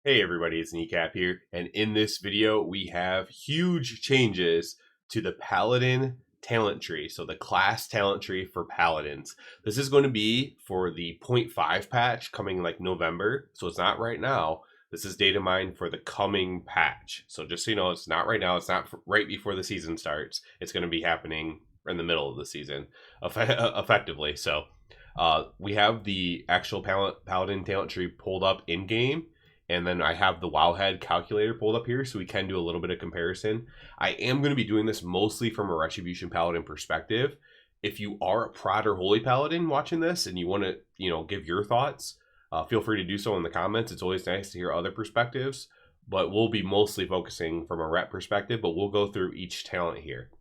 Hey everybody, it's Kneecap here, and in this video we have huge changes to the Paladin talent tree, so the class talent tree for Paladins. This is going to be for the 0.5 patch coming like November, so it's not right now. This is data mined for the coming patch. So just so you know, it's not right now, it's not right before the season starts. It's going to be happening in the middle of the season, effectively. So we have the actual Paladin talent tree pulled up in game, and then I have the Wowhead calculator pulled up here so we can do a little bit of comparison. I am going to be doing this mostly from a Retribution Paladin perspective. If you are a Prod or Holy Paladin watching this and you want to, give your thoughts, feel free to do so in the comments. It's always nice to hear other perspectives, but we'll be mostly focusing from a rep perspective, but we'll go through each talent here.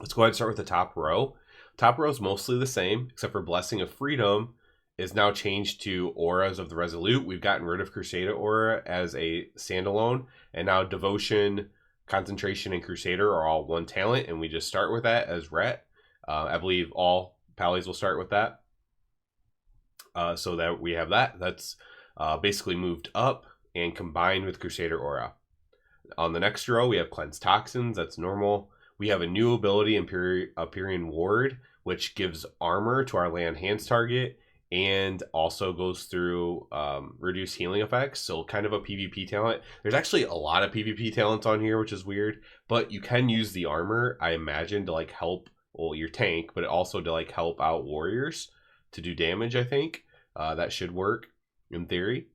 Let's go ahead and start with the top row. Top row is mostly the same, except for Blessing of Freedom is now changed to Auras of the Resolute. We've gotten rid of Crusader Aura as a standalone, and now Devotion, Concentration, and Crusader are all one talent, and we just start with that as Ret. I believe all Pallies will start with that. So that we have that. That's basically moved up and combined with Crusader Aura. On the next row, we have Cleanse Toxins. That's normal. We have a new ability, Empyrean Ward, which gives armor to our land hands target and also goes through reduced healing effects, so kind of a PvP talent. There's actually a lot of PvP talents on here, which is weird, but you can use the armor, I imagine, to like help your tank, but also to like help out warriors to do damage, I think. That should work in theory.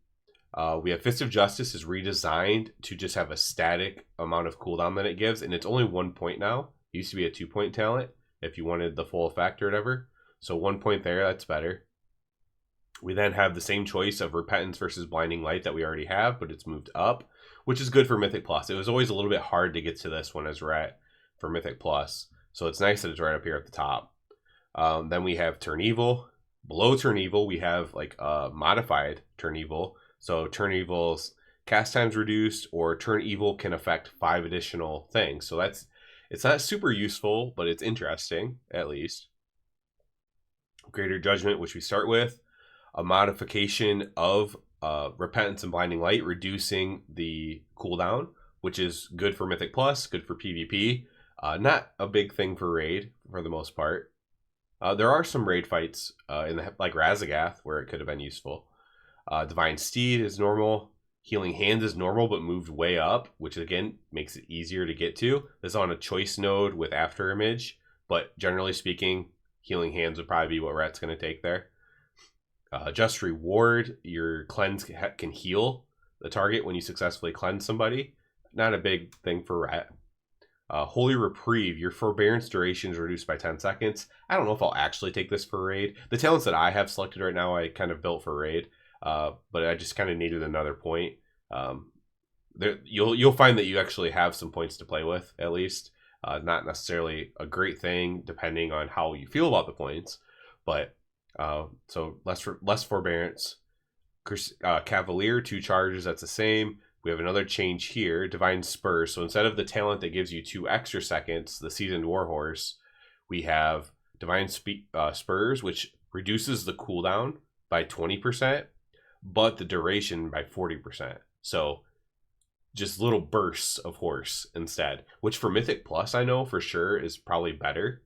We have Fist of Justice is redesigned to just have a static amount of cooldown that it gives, and it's only 1 point now. It used to be a 2-point talent if you wanted the full effect or whatever. So 1 point there, that's better. We then have the same choice of Repentance versus Blinding Light that we already have, but it's moved up, which is good for Mythic Plus. It was always a little bit hard to get to this one as Ret for Mythic Plus, so it's nice that it's right up here at the top. Then we have Turn Evil. Below Turn Evil, we have like a modified Turn Evil. So Turn Evil's cast time's reduced, or Turn Evil can affect 5 additional things. So it's not super useful, but it's interesting, at least. Greater Judgment, which we start with. A modification of Repentance and Blinding Light, reducing the cooldown, which is good for Mythic Plus, good for PvP. Not a big thing for Raid, for the most part. There are some Raid fights like Razagath where it could have been useful. Divine Steed is normal. Healing Hands is normal, but moved way up, which again makes it easier to get to. This is on a choice node with After Image, but generally speaking, Healing Hands would probably be what Ret's going to take there. Just Reward, your cleanse can heal the target when you successfully cleanse somebody. Not a big thing for Ret. Holy Reprieve, your forbearance duration is reduced by 10 seconds. I don't know if I'll actually take this for Raid. The talents that I have selected right now, I kind of built for Raid, but I just kind of needed another point. You'll find that you actually have some points to play with, at least. Not necessarily a great thing, depending on how you feel about the points, but so less forbearance. Cavalier, 2 charges, that's the same. We have another change here, Divine Spurs. So instead of the talent that gives you 2 extra seconds, the Seasoned Warhorse, we have Divine Spurs, which reduces the cooldown by 20%, but the duration by 40%. So just little bursts of horse instead, which for Mythic Plus, I know for sure is probably better.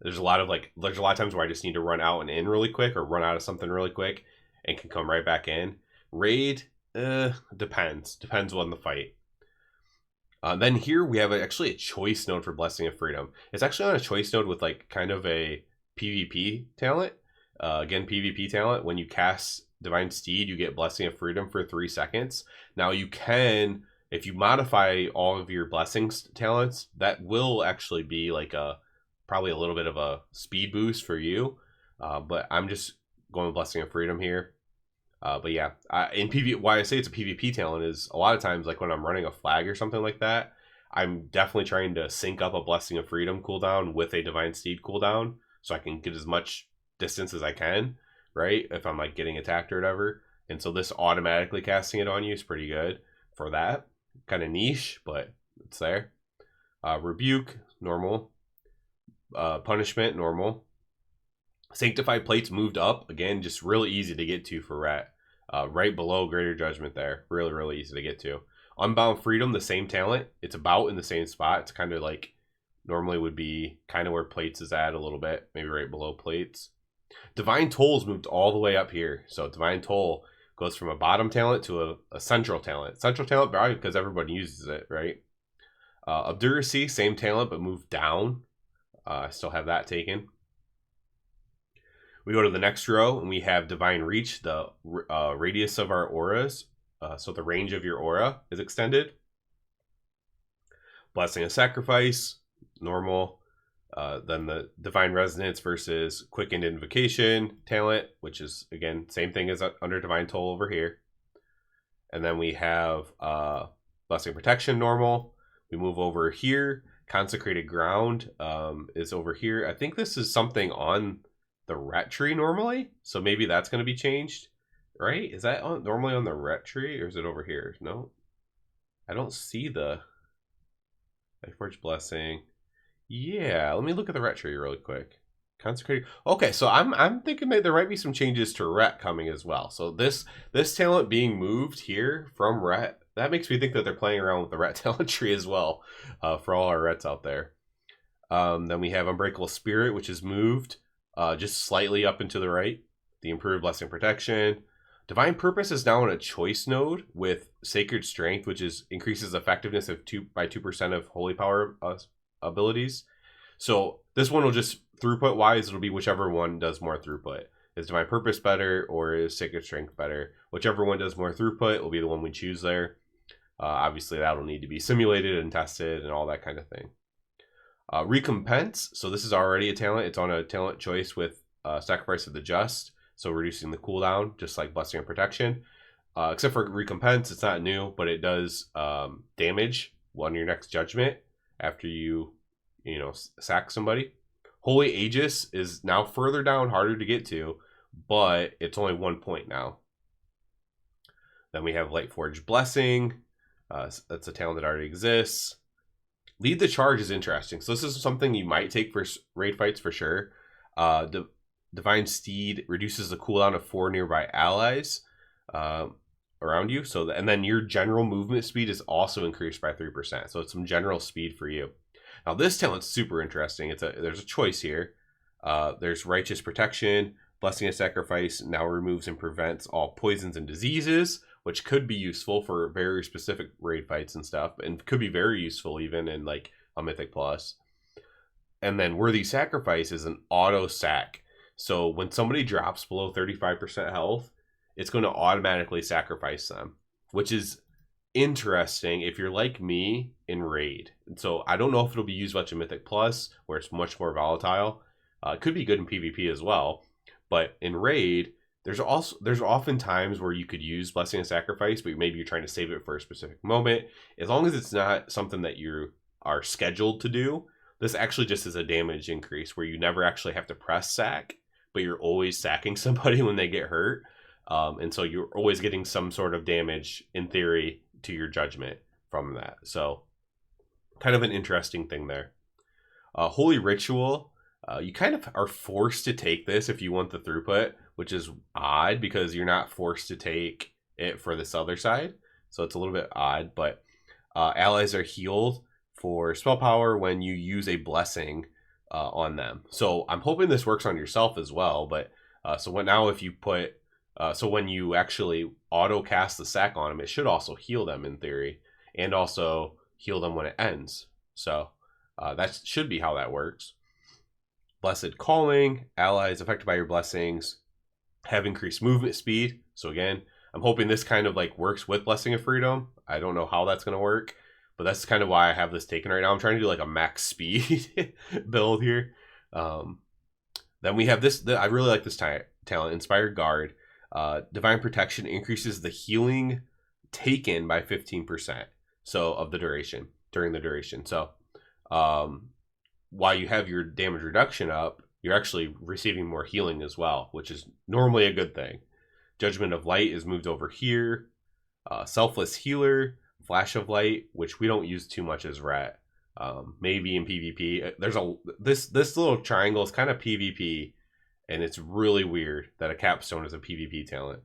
There's a lot of times where I just need to run out and in really quick, or run out of something really quick and can come right back in. Raid, depends on the fight. Then here we have actually a choice node for Blessing of Freedom. It's actually on a choice node with like kind of a PvP talent. Again, PvP talent, when you cast Divine Steed, you get Blessing of Freedom for 3 seconds. Now you can, if you modify all of your Blessings talents, that will actually be like probably a little bit of a speed boost for you. But I'm just going with Blessing of Freedom here. But yeah, in PvP, why I say it's a PvP talent is a lot of times, like when I'm running a flag or something like that, I'm definitely trying to sync up a Blessing of Freedom cooldown with a Divine Steed cooldown, so I can get as much distance as I can, right? If I'm like getting attacked or whatever. And so this automatically casting it on you is pretty good for that. Kind of niche, but it's there. Rebuke, normal. Punishment, normal. Sanctified Plates moved up. Again, just really easy to get to for Ret. right below Greater Judgment there. Really, really easy to get to. Unbound Freedom, the same talent. It's about in the same spot. It's kind of like normally would be kind of where Plates is at a little bit, maybe right below Plates. Divine Toll's moved all the way up here. So Divine Toll goes from a bottom talent to a central talent. Central talent probably because everybody uses it, right? Obduracy, same talent, but moved down. I still have that taken. We go to the next row, and we have Divine Reach, the radius of our auras. So the range of your aura is extended. Blessing of Sacrifice, normal. Then the Divine Resonance versus Quickened Invocation talent, which is, again, same thing as under Divine Toll over here. And then we have Blessing Protection, normal. We move over here. Consecrated Ground is over here. I think this is something on the ret tree normally, so maybe that's going to be changed, right? Is that normally on the ret tree, or is it over here? No, I don't see the Lightforge Blessing. Yeah, let me look at the ret tree really quick. Consecrated. Okay, so I'm thinking that there might be some changes to ret coming as well. So this talent being moved here from ret, that makes me think that they're playing around with the ret talent tree as well, for all our rets out there. Then we have Unbreakable Spirit, which is moved just slightly up and to the right. The Improved Blessing Protection. Divine Purpose is now in a choice node with Sacred Strength, which increases effectiveness of 2% of Holy Power abilities. So this one will just, throughput wise, it'll be whichever one does more throughput. Is Divine Purpose better, or is Sacred Strength better? Whichever one does more throughput will be the one we choose there. Obviously that'll need to be simulated and tested and all that kind of thing. Recompense, so this is already a talent. It's on a talent choice with Sacrifice of the Just, so reducing the cooldown, just like Blessing and Protection. Except for Recompense, it's not new, but it does damage on your next judgment after you sack somebody. Holy Aegis is now further down, harder to get to, but it's only 1 point now. Then we have Lightforge Blessing. That's a talent that already exists. Lead the Charge is interesting. So this is something you might take for raid fights for sure. Divine Steed reduces the cooldown of 4 nearby allies around you. And then your general movement speed is also increased by 3%. So it's some general speed for you. Now this talent's super interesting. There's a choice here. There's Righteous Protection. Blessing of Sacrifice now removes and prevents all poisons and diseases, which could be useful for very specific raid fights and stuff, and could be very useful even in like a Mythic Plus. And then Worthy Sacrifice is an auto sack. So when somebody drops below 35% health, it's going to automatically sacrifice them, which is interesting if you're like me in raid. And so I don't know if it'll be used much in Mythic Plus, where it's much more volatile. It could be good in PvP as well, but in raid, there's often times where you could use Blessing and Sacrifice, but maybe you're trying to save it for a specific moment. As long as it's not something that you are scheduled to do, this actually just is a damage increase where you never actually have to press sack, but you're always sacking somebody when they get hurt. And so you're always getting some sort of damage, in theory, to your judgment from that. So kind of an interesting thing there. Holy Ritual, you kind of are forced to take this if you want the throughput, which is odd because you're not forced to take it for this other side. So it's a little bit odd, but allies are healed for spell power when you use a blessing on them. So I'm hoping this works on yourself as well. But so when you actually auto cast the sack on them, it should also heal them in theory, and also heal them when it ends. So that should be how that works. Blessed Calling, allies affected by your blessings have increased movement speed. So again, I'm hoping this kind of like works with Blessing of Freedom. I don't know how that's going to work, but that's kind of why I have this taken right now. I'm trying to do like a max speed build here. Then we have this. I really like this talent, Inspired Guard. Divine Protection increases the healing taken by 15%. So of the duration, during the duration. So while you have your damage reduction up, you're actually receiving more healing as well, which is normally a good thing. Judgment of Light is moved over here. Selfless Healer, Flash of Light, which we don't use too much as ret. Maybe in PvP. This little triangle is kind of PvP, and it's really weird that a Capstone is a PvP talent.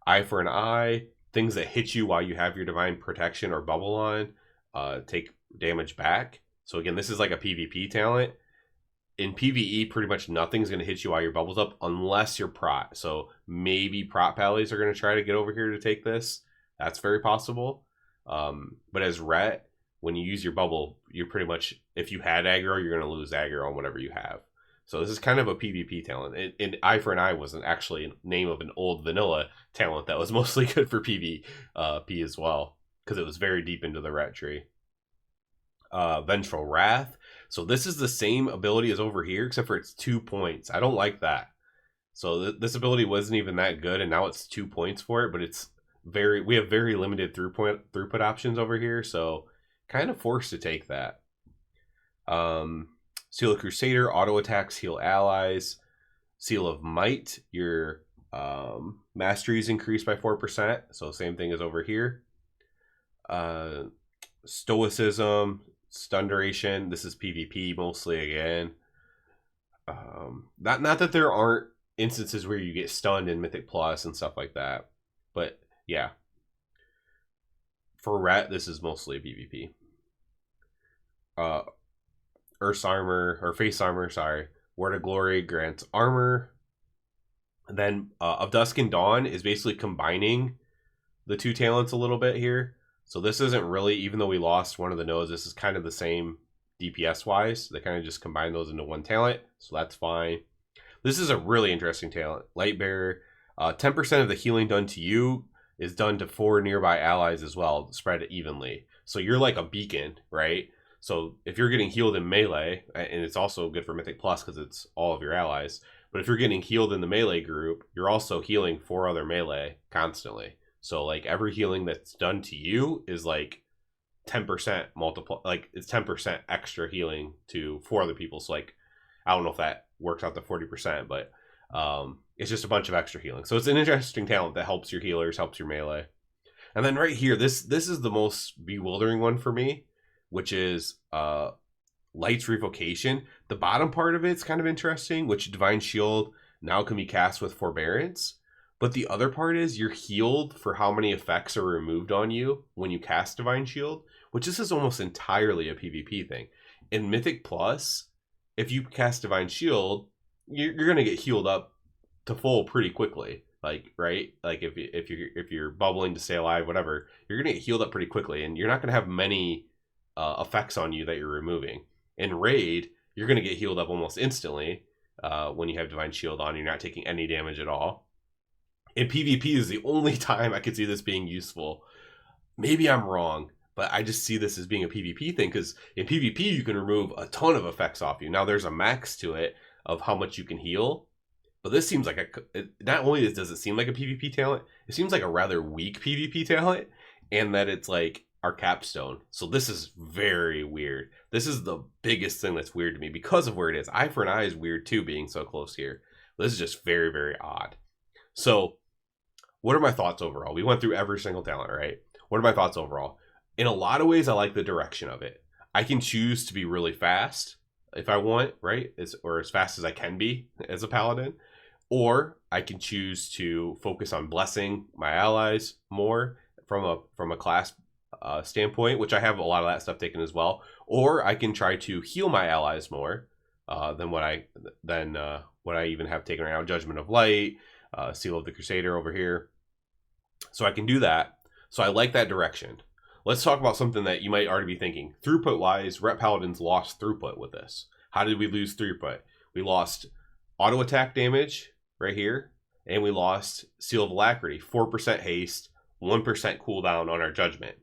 Eye for an eye. Things that hit you while you have your divine protection or bubble on take damage back. So again, this is like a PvP talent. In PvE, pretty much nothing's going to hit you while your bubble's up unless you're prot. So maybe prot pallies are going to try to get over here to take this. That's very possible. But as ret, when you use your bubble, you're pretty much, if you had aggro, you're going to lose aggro on whatever you have. So this is kind of a PvP talent. And Eye for an Eye wasn't actually a name of an old vanilla talent that was mostly good for PvP as well, because it was very deep into the ret tree. Vengeful Wrath. So this is the same ability as over here, except for it's 2 points. I don't like that. So this ability wasn't even that good, and now it's 2 points for it, but it's we have very limited throughput options over here, so kind of forced to take that. Seal of Crusader, auto attacks, heal allies. Seal of Might, your mastery is increased by 4%, so same thing as over here. Stoicism, stun duration. This is PvP mostly again. Not that there aren't instances where you get stunned in Mythic Plus and stuff like that, but yeah. For ret, this is mostly PvP. Earth's Armor, or Face Armor, sorry. Word of Glory grants armor. And then Of Dusk and Dawn is basically combining the two talents a little bit here. So this isn't really, even though we lost one of the nodes, this is kind of the same DPS wise. They kind of just combine those into one talent, so that's fine. This is a really interesting talent. Lightbearer, 10% of the healing done to you is done to 4 nearby allies as well, spread evenly. So you're like a beacon, right? So if you're getting healed in melee, and it's also good for Mythic Plus because it's all of your allies, but if you're getting healed in the melee group, you're also healing 4 other melee constantly. So like every healing that's done to you is like 10% multiple, like it's 10% extra healing to 4 other people. So like, I don't know if that works out to 40%, but it's just a bunch of extra healing. So it's an interesting talent that helps your healers, helps your melee. And then right here, this is the most bewildering one for me, which is Light's Revocation. The bottom part of it's kind of interesting, which Divine Shield now can be cast with Forbearance. But the other part is you're healed for how many effects are removed on you when you cast Divine Shield, which this is almost entirely a PvP thing. In Mythic Plus, if you cast Divine Shield, you're going to get healed up to full pretty quickly. Like, right? Like if you're bubbling to stay alive, whatever, you're going to get healed up pretty quickly, and you're not going to have many effects on you that you're removing. In Raid, you're going to get healed up almost instantly when you have Divine Shield on. You're not taking any damage at all. In PvP is the only time I could see this being useful. Maybe I'm wrong, but I just see this as being a PvP thing, because in PvP you can remove a ton of effects off you. Now there's a max to it of how much you can heal, but this seems like not only does it seem like a PvP talent, it seems like a rather weak PvP talent, and that it's like our capstone. So this is very weird. This is the biggest thing that's weird to me because of where it is. Eye for an Eye is weird too, being so close here. This is just very, very odd. So what are my thoughts overall? We went through every single talent, right? What are my thoughts overall? In a lot of ways, I like the direction of it. I can choose to be really fast if I want, right? Or as fast as I can be as a paladin. Or I can choose to focus on blessing my allies more from a class standpoint, which I have a lot of that stuff taken as well. Or I can try to heal my allies more than what I even have taken right now. Judgment of Light, Seal of the Crusader over here. So I can do that. So I like that direction. Let's talk about something that you might already be thinking. Throughput wise, Ret Paladins lost throughput with this. How did we lose throughput? We lost auto attack damage right here, and we lost Seal of Alacrity, 4% haste, 1% cooldown on our judgment.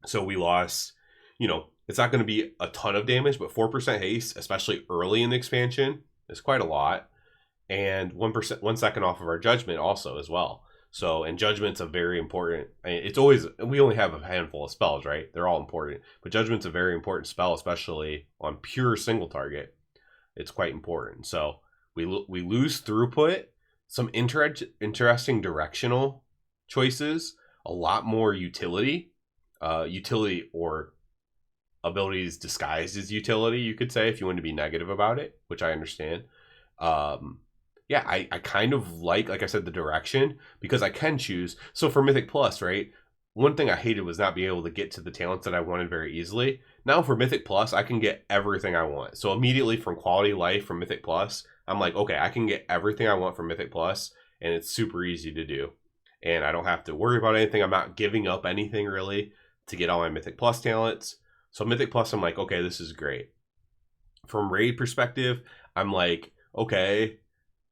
So we lost, it's not going to be a ton of damage, but 4% haste, especially early in the expansion, is quite a lot. And 1 second off of our judgment also as well. So, and Judgment's a very important, it's always, we only have a handful of spells, right? They're all important. But Judgment's a very important spell, especially on pure single target. It's quite important. So, we lose throughput, some interesting directional choices, a lot more utility. Utility or abilities disguised as utility, you could say, if you want to be negative about it, which I understand. yeah, I kind of like I said, the direction, because I can choose. So for Mythic Plus, right? One thing I hated was not being able to get to the talents that I wanted very easily. Now for Mythic Plus, I can get everything I want. So immediately from Quality Life from Mythic Plus, I'm like, okay, I can get everything I want from Mythic Plus, and it's super easy to do. And I don't have to worry about anything. I'm not giving up anything really to get all my Mythic Plus talents. So Mythic Plus, I'm like, okay, this is great. From raid perspective, I'm like, okay,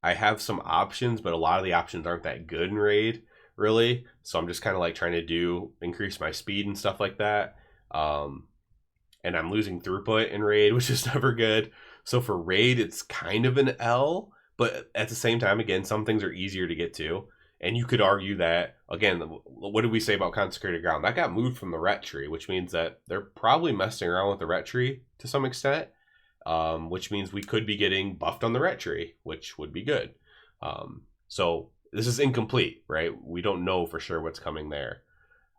I have some options, but a lot of the options aren't that good in raid, really. So I'm just kind of like trying to increase my speed and stuff like that. And I'm losing throughput in raid, which is never good. So for raid, it's kind of an L, but at the same time, again, some things are easier to get to. And you could argue that, again, what did we say about Consecrated Ground? That got moved from the ret tree, which means that they're probably messing around with the ret tree to some extent, which means we could be getting buffed on the ret tree, which would be good. So this is incomplete, right? We don't know for sure what's coming there.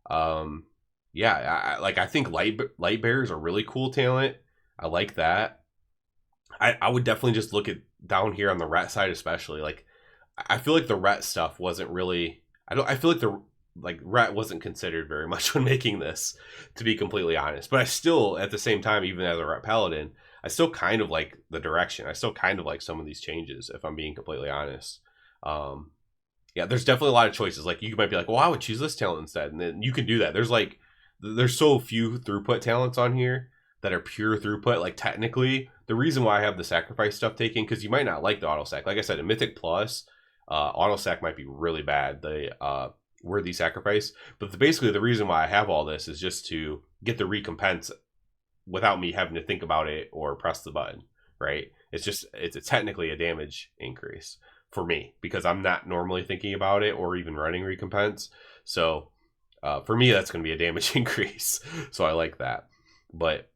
Yeah, I think light bearers are really cool talent. I like that. I would definitely just look at down here on the ret side, especially. Like, I feel like the ret stuff wasn't really. I feel like the ret wasn't considered very much when making this, to be completely honest. But I still, at the same time, even as a ret paladin, I still kind of like the direction. I still kind of like some of these changes, if I'm being completely honest. Yeah, there's definitely a lot of choices. Like, you might be like, well, I would choose this talent instead, and then you can do that. There's so few throughput talents on here that are pure throughput. Like, technically, the reason why I have the sacrifice stuff taken, because you might not like the auto sac. Like I said, in Mythic Plus, auto sac might be really bad. The worthy sacrifice, but basically the reason why I have all this is just to get the recompense without me having to think about it or press the button. Right? It's technically a damage increase for me, because I'm not normally thinking about it or even running recompense. So for me, that's going to be a damage increase. So I like that. But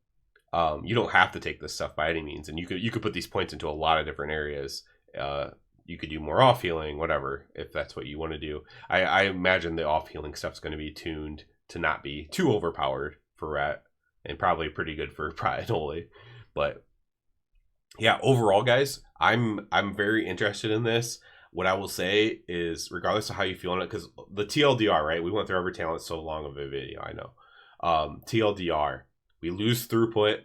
you don't have to take this stuff by any means, and you could put these points into a lot of different areas. You could do more off healing, whatever, if that's what you want to do. I imagine the off healing stuff's going to be tuned to not be too overpowered for ret, and probably pretty good for Prianoli. But yeah, overall, guys, I'm very interested in this. What I will say is, regardless of how you feel on it, because the TLDR, right? We went through every talent so long of a video, I know. TLDR, we lose throughput,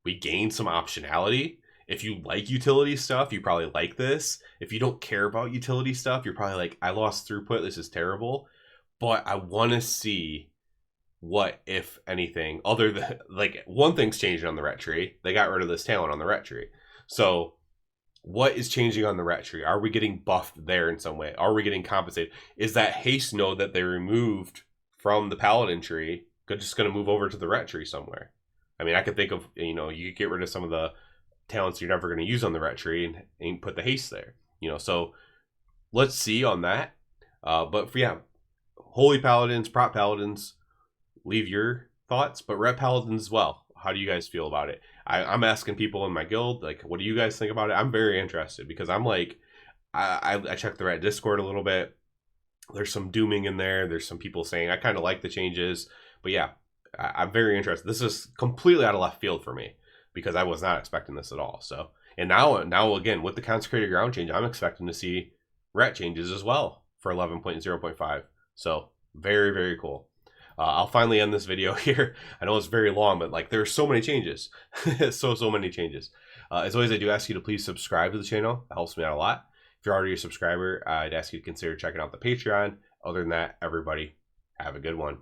we gain some optionality. If you like utility stuff, you probably like this. If you don't care about utility stuff, you're probably like, I lost throughput, this is terrible. But I want to see what, if anything, other than, like, one thing's changing on the ret tree. They got rid of this talent on the ret tree. So what is changing on the ret tree? Are we getting buffed there in some way? Are we getting compensated? Is that haste node that they removed from the Paladin tree just going to move over to the ret tree somewhere? I mean, I could think of, you could get rid of some of the talents you're never going to use on the ret tree and put the haste there. So let's see on that. But yeah, Holy Paladins, Prop Paladins, leave your thoughts, but Ret Paladins as well. How do you guys feel about it? I'm asking people in my guild, like, what do you guys think about it? I'm very interested, because I'm like, I checked the Ret Discord a little bit. There's some dooming in there. There's some people saying I kind of like the changes, but yeah, I'm very interested. This is completely out of left field for me, because I was not expecting this at all. So, and now again, with the Consecrated Ground change, I'm expecting to see Ret changes as well for 11.0.5. So very, very cool. I'll finally end this video here. I know it's very long, but like, there's so many changes. so many changes. As always, I do ask you to please subscribe to the channel. It helps me out a lot. If you're already a subscriber, I'd ask you to consider checking out the Patreon. Other than that, everybody, have a good one.